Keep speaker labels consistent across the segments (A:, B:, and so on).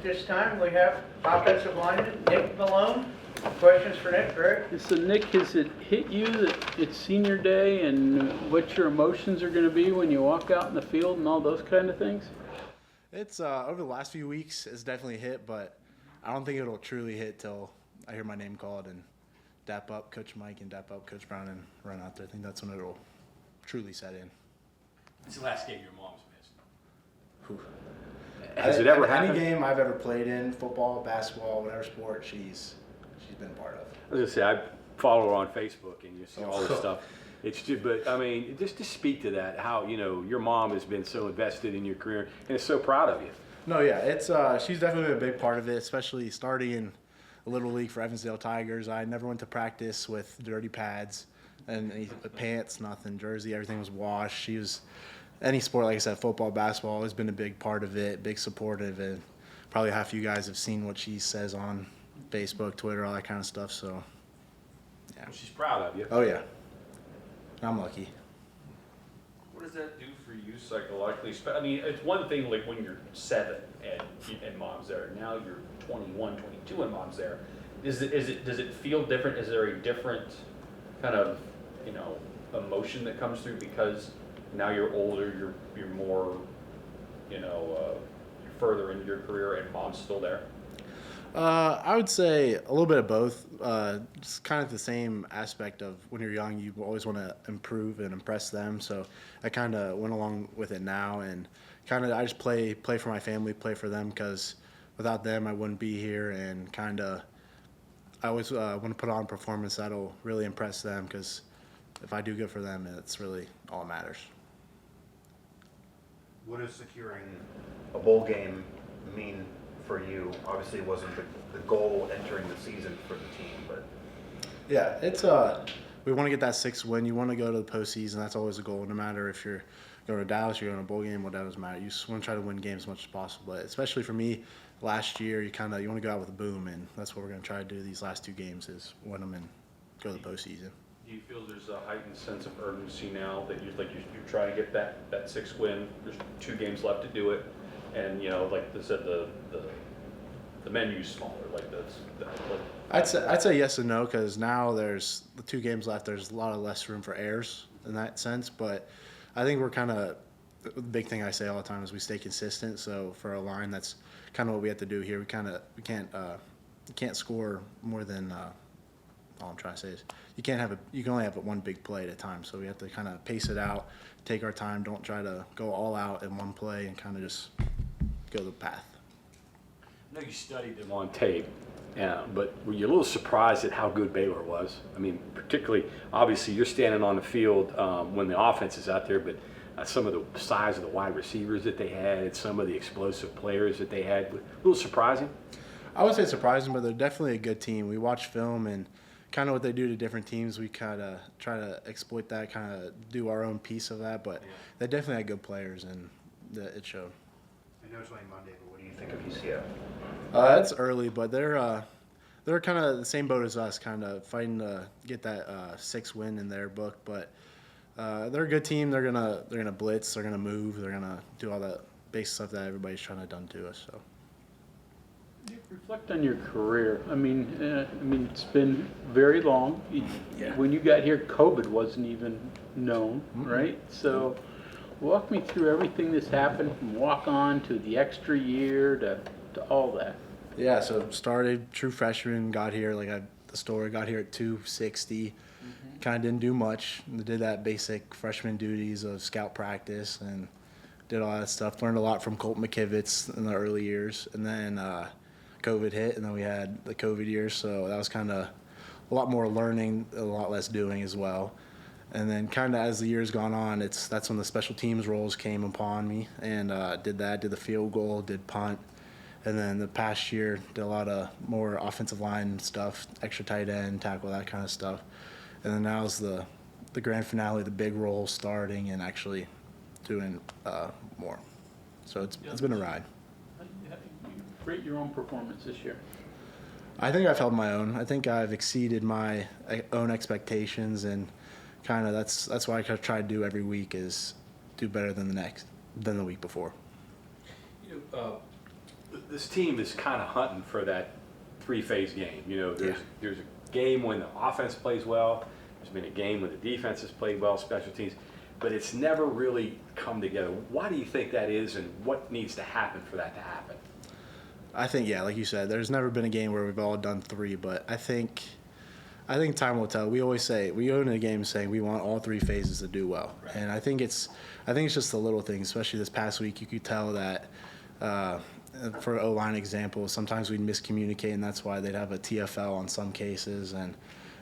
A: At this time, we have offensive lineman Nick Malone. Questions for Nick, Greg?
B: So Nick, has it hit you that it's senior day and what your emotions are going to be when you walk out in the field and all those kind of things?
C: It's over the last few weeks, it's definitely hit, but I don't think it'll truly hit till I hear my name called and dap up Coach Mike and dap up Coach Brown and run out there. I think that's when it'll truly set in.
D: It's the last game your mom's missed.
E: Has it ever happened?
C: Any game I've ever played in, football, basketball, whatever sport, she's been a part of.
E: I was gonna say, I follow her on Facebook and you see all this stuff. It's just, but I mean, just to speak to that, how, you know, your mom has been so invested in your career and is so proud of you.
C: No, yeah, it's she's definitely been a big part of it, especially starting in the Little League for Evansdale Tigers. I never went to practice with dirty pads and pants, nothing, jersey, everything was washed. She was, any sport, like I said, football, basketball, has been a big part of it, big supportive, and probably half you guys have seen what she says on Facebook, Twitter, all that kind of stuff, so, yeah.
E: Well, she's proud of you.
C: Oh, yeah. I'm lucky.
D: What does that do for you psychologically? I mean, it's one thing like when you're 7 and mom's there. Now you're 21, 22 and mom's there. Does it feel different? Is there a different kind of, you know, emotion that comes through because now you're older, you're more, you know, you're further into your career and mom's still there?
C: I would say a little bit of both. Just kind of the same aspect of when you're young, you always want to improve and impress them. So I kind of went along with it now, and kind of I just play for my family, play for them, because without them I wouldn't be here. And kind of I always want to put on a performance that'll really impress them, because if I do good for them, it's really all that matters.
F: What does securing a bowl game mean for you? Obviously, it wasn't the goal entering the season for the team, but
C: yeah, it's we want to get that 6th win. You want to go to the postseason. That's always a goal. No matter if you're going to Dallas, you're going to a bowl game, what doesn't matter. You just want to try to win games as much as possible. But especially for me, last year, you want to go out with a boom, and that's what we're going to try to do these last 2 games is win them and go to the postseason.
D: Do you feel there's a heightened sense of urgency now that you're trying to get that 6th win? There's 2 games left to do it, and you know, like they said, the menu's smaller. Like
C: I'd say yes and no, because now there's the 2 games left. There's a lot of less room for errors in that sense, but I think we're kind of the big thing I say all the time is we stay consistent. So for a line, that's kind of what we have to do here. We can't score more than. All I'm trying to say is you can only have one big play at a time. So we have to kind of pace it out, take our time. Don't try to go all out in one play, and kind of just go the path.
E: I know you studied them on tape, but were you a little surprised at how good Baylor was? I mean, particularly, obviously, you're standing on the field when the offense is out there, but some of the size of the wide receivers that they had, some of the explosive players that they had, a little surprising?
C: I would say surprising, but they're definitely a good team. We watch film and kind of what they do to different teams. We kind of try to exploit that, kind of do our own piece of that, but they definitely had good players, and it showed.
F: I know it's only Monday, but what do you think of UCF?
C: It's early, but they're kind of the same boat as us, kind of fighting to get that 6th win in their book. But they're a good team. They're gonna blitz. They're gonna move. They're gonna do all that basic stuff that everybody's trying to done to us. So.
B: Reflect on your career. I mean, it's been very long. When you got here, COVID wasn't even known, right? So, walk me through everything that's happened from walk on to the extra year to all that.
C: Yeah, so started true freshman, got here the story, got here at 260. Kind of didn't do much. Did that basic freshman duties of scout practice and did all that stuff. Learned a lot from Colt McKivitz in the early years, and then COVID hit, and then we had the COVID years, so that was kind of a lot more learning, a lot less doing as well. And then kind of as the years gone on, that's when the special teams roles came upon me, and did the field goal, did punt, and then the past year did a lot of more offensive line stuff, extra tight end, tackle, that kind of stuff. And then now's the grand finale, the big role starting and actually doing more. So it's been a ride.
B: Rate your own performance this year.
C: I think I've held my own. I think I've exceeded my own expectations, and kind of that's what I try to do every week is do better than the week before.
D: You know,
E: this team is kind of hunting for that three-phase game. You know, there's a game when the offense plays well. There's been a game when the defense has played well, special teams, but it's never really come together. Why do you think that is, and what needs to happen for that to happen?
C: I think, yeah, like you said, there's never been a game where we've all done three, but I think time will tell. We always say, we go into a game saying we want all three phases to do well. Right. And I think it's just the little things, especially this past week. You could tell that, for O-line example, sometimes we'd miscommunicate, and that's why they'd have a TFL on some cases. And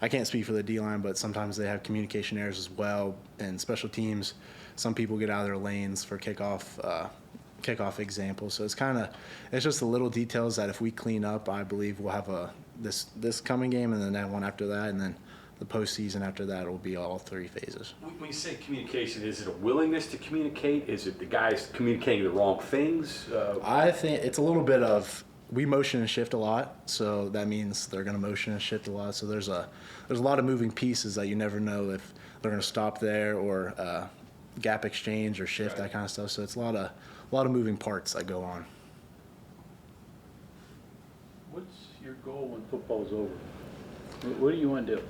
C: I can't speak for the D-line, but sometimes they have communication errors as well. And special teams, some people get out of their lanes for kickoff example. So it's just the little details that if we clean up, I believe we'll have this coming game, and then that one after that, and then the postseason after that will be all three phases.
E: When you say communication, is it a willingness to communicate? Is it the guys communicating the wrong things?
C: I think it's a little bit of, we motion and shift a lot, so that means they're going to motion and shift a lot. So there's a lot of moving pieces that you never know if they're going to stop there or gap exchange or shift, that kind of stuff. So it's a lot of moving parts that go on.
B: What's your goal when football's over? What do you want to do?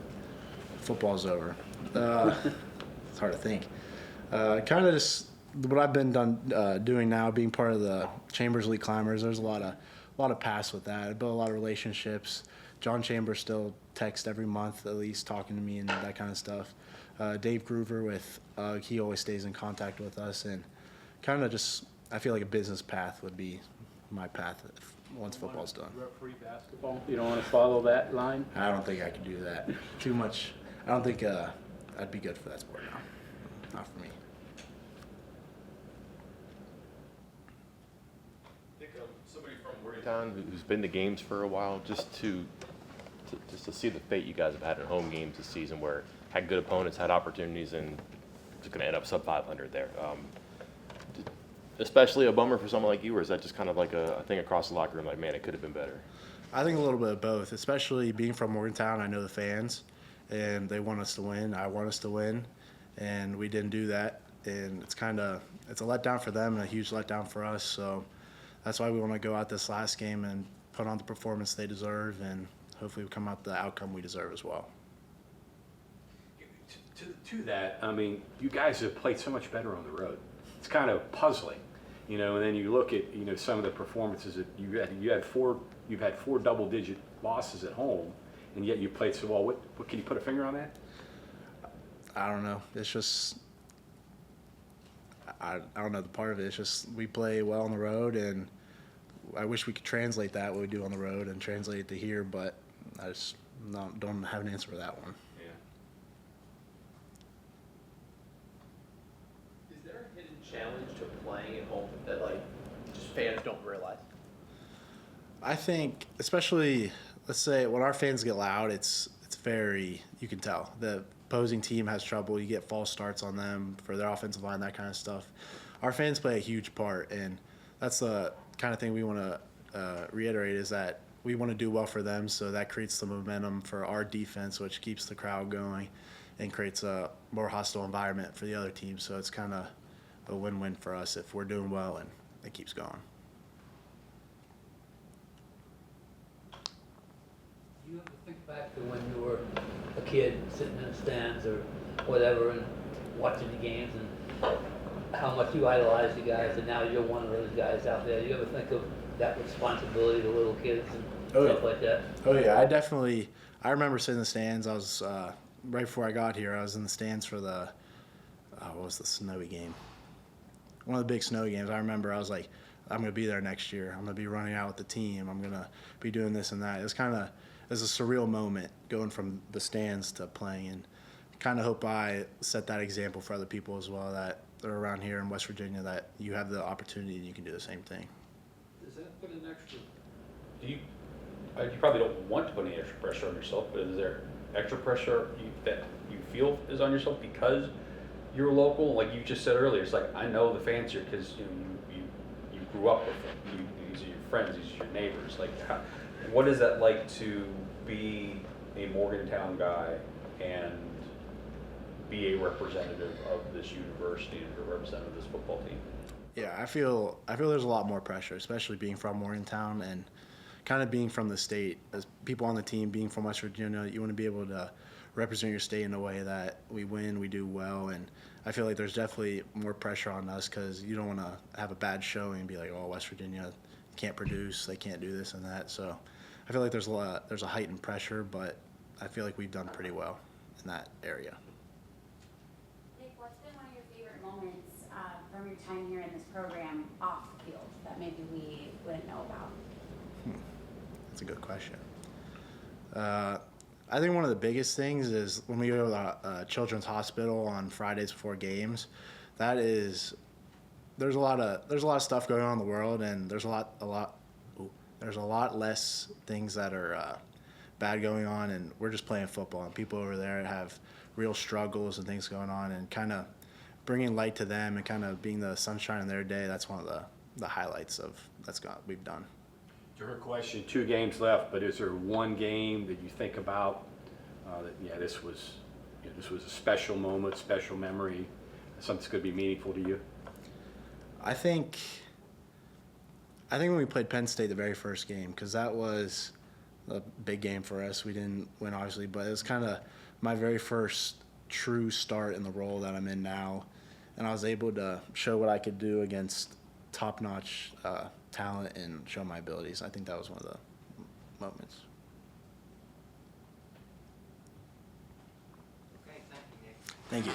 C: Football's over. It's hard to think. Kind of just what I've been doing now, being part of the Chambers League Climbers. There's a lot of paths with that. I built a lot of relationships. John Chambers still texts every month, at least, talking to me and that kind of stuff. Dave Groover he always stays in contact with us, and kind of just, I feel like a business path would be my path once football's done.
B: Referee basketball? You don't want to follow that line?
C: I don't think I could do that. Too much. I don't think I'd be good for that sport now. Not for me.
G: I think somebody from Morgantown who's been to games for a while, just to see the fate you guys have had at home games this season, where had good opponents, had opportunities, and just going to end up sub 500 there. Especially a bummer for someone like you, or is that just kind of like a thing across the locker room, like, man, it could have been better?
C: I think a little bit of both, especially being from Morgantown. I know the fans, and they want us to win. I want us to win, and we didn't do that. And it's a letdown for them and a huge letdown for us. So that's why we want to go out this last game and put on the performance they deserve, and hopefully we come out the outcome we deserve as well.
E: To that, I mean, you guys have played so much better on the road. It's kind of puzzling, you know. And then you look at, you know, some of the performances that you've had four double-digit losses at home, and yet you played so well. What can you put a finger on that?
C: I don't know. It's just I don't know the part of it. It's just we play well on the road, and I wish we could translate that what we do on the road and translate it to here, but I just don't have an answer for that one.
H: Is there a hidden challenge to playing at home that, like, just fans don't realize?
C: I think, especially, let's say when our fans get loud, it's very, you can tell the opposing team has trouble. You get false starts on them for their offensive line, that kind of stuff. Our fans play a huge part, and that's the kind of thing we want to reiterate, is that we want to do well for them, so that creates the momentum for our defense, which keeps the crowd going and creates a more hostile environment for the other team. So it's kind of a win-win for us if we're doing well and it keeps going.
I: You ever think back to when you were a kid sitting in the stands or whatever and watching the games and how much you idolized the guys, and now you're one of those guys out there? You ever think of that responsibility to little kids and stuff like that?
C: Oh yeah, I remember sitting in the stands. I was right before I got here. I was in the stands for the what was the snowy game? One of the big snow games. I remember I was like, I'm gonna be there next year. I'm gonna be running out with the team. I'm gonna be doing this and that. It was a surreal moment going from the stands to playing, and kind of hope I set that example for other people as well that are around here in West Virginia, that you have the opportunity and you can do the same thing.
B: Does that put an extra?
D: You probably don't want to put any extra pressure on yourself, but is there extra pressure that you feel is on yourself because you're local? Like you just said earlier, it's like, I know the fans here because you grew up with them. These are your friends. These are your neighbors. Like, what is that like to be a Morgantown guy and be a representative of this university and a representative of this football team?
C: Yeah, I feel there's a lot more pressure, especially being from Morgantown and kind of being from the state. As people on the team, being from West Virginia, you want to be able to represent your state in a way that we win, we do well, and I feel like there's definitely more pressure on us because you don't want to have a bad showing and be like, oh, West Virginia can't produce, they can't do this and that. So I feel like there's a heightened pressure, but I feel like we've done pretty well in that area.
J: Nick, what's been one of your favorite moments from your time here in this program off the field that maybe we wouldn't know about?
C: That's a good question. I think one of the biggest things is when we go to the Children's Hospital on Fridays before games. There's a lot of stuff going on in the world, and there's a lot less things that are bad going on, and we're just playing football. And people over there have real struggles and things going on, and kind of bringing light to them and kind of being the sunshine in their day. That's one of the highlights of we've done.
E: To her question, 2 games left, but is there one game that you think about that this was a special moment, special memory, something that's going to be meaningful to you?
C: I think when we played Penn State the very first game, because that was a big game for us. We didn't win, obviously, but it was kind of my very first true start in the role that I'm in now, and I was able to show what I could do against top-notch talent and show my abilities. I think that was one of the moments.
H: Okay, thank you, Nick.
C: Thank you.